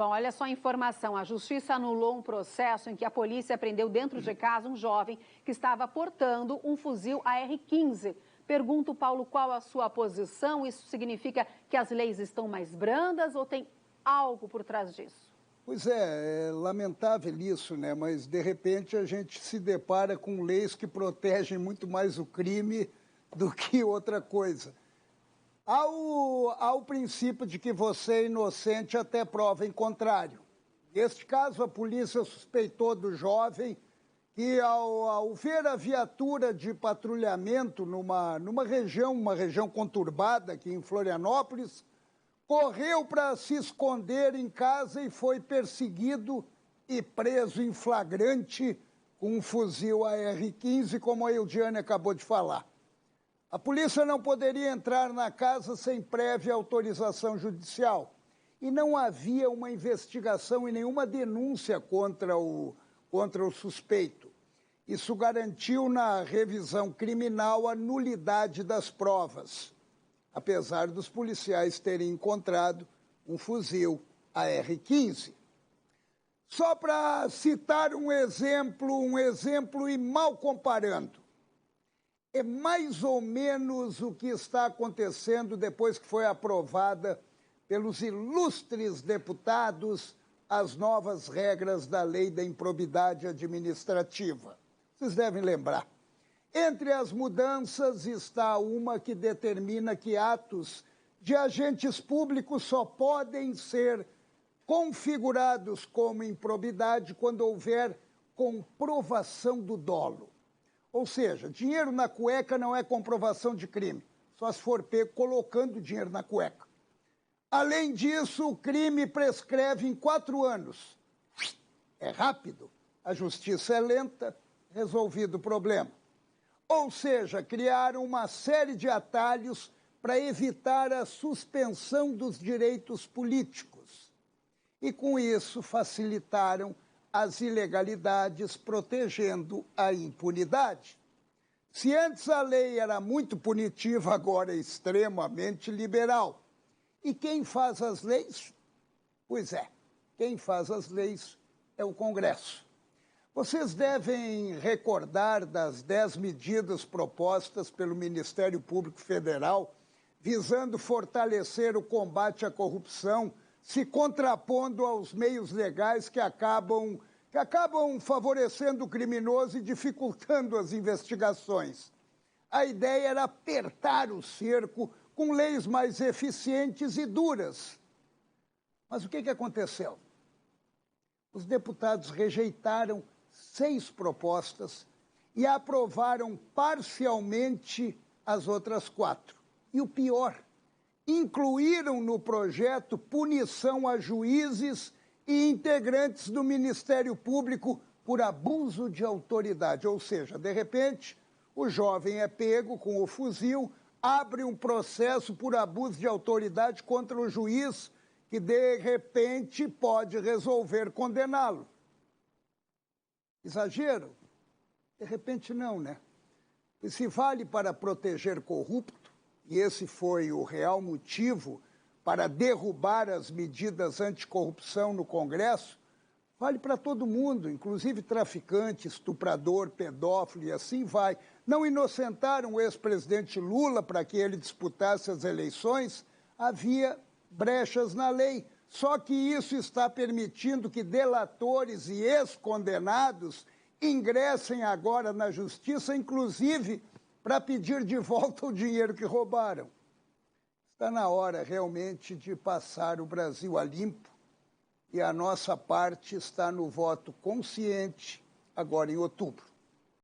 Bom, olha só a informação. A Justiça anulou um processo em que a polícia prendeu dentro de casa um jovem que estava portando um fuzil AR-15. Pergunto, Paulo, qual a sua posição? Isso significa que as leis estão mais brandas ou tem algo por trás disso? Pois é lamentável isso, né? Mas, de repente, a gente se depara com leis que protegem muito mais o crime do que outra coisa. Há o princípio de que você é inocente até prova em contrário. Neste caso, a polícia suspeitou do jovem que, ao ver a viatura de patrulhamento numa região conturbada aqui em Florianópolis, correu para se esconder em casa e foi perseguido e preso em flagrante com um fuzil AR-15, como a Eudiane acabou de falar. A polícia não poderia entrar na casa sem prévia autorização judicial. E não havia uma investigação e nenhuma denúncia contra o suspeito. Isso garantiu na revisão criminal a nulidade das provas, apesar dos policiais terem encontrado um fuzil AR-15. Só para citar um exemplo e mal comparando, é mais ou menos o que está acontecendo depois que foi aprovada pelos ilustres deputados as novas regras da Lei da Improbidade Administrativa. Vocês devem lembrar. Entre as mudanças está uma que determina que atos de agentes públicos só podem ser configurados como improbidade quando houver comprovação do dolo. Ou seja, dinheiro na cueca não é comprovação de crime, só se for pego colocando dinheiro na cueca. Além disso, o crime prescreve em 4 anos. É rápido, a justiça é lenta, resolvido o problema. Ou seja, criaram uma série de atalhos para evitar a suspensão dos direitos políticos. E com isso facilitaram as ilegalidades, protegendo a impunidade. Se antes a lei era muito punitiva, agora é extremamente liberal. E quem faz as leis? Pois é, quem faz as leis é o Congresso. Vocês devem recordar das 10 medidas propostas pelo Ministério Público Federal visando fortalecer o combate à corrupção, se contrapondo aos meios legais que acabam favorecendo o criminoso e dificultando as investigações. A ideia era apertar o cerco com leis mais eficientes e duras. Mas o que aconteceu? Os deputados rejeitaram 6 propostas e aprovaram parcialmente as outras 4. E o pior, incluíram no projeto punição a juízes e integrantes do Ministério Público por abuso de autoridade. Ou seja, de repente, o jovem é pego com o fuzil, abre um processo por abuso de autoridade contra o juiz, que de repente pode resolver condená-lo. Exagero? De repente não, né? E se vale para proteger corrupto, e esse foi o real motivo para derrubar as medidas anticorrupção no Congresso, vale para todo mundo, inclusive traficante, estuprador, pedófilo e assim vai. Não inocentaram o ex-presidente Lula para que ele disputasse as eleições, havia brechas na lei. Só que isso está permitindo que delatores e ex-condenados ingressem agora na justiça, inclusive para pedir de volta o dinheiro que roubaram. Está na hora realmente de passar o Brasil a limpo e a nossa parte está no voto consciente agora em outubro.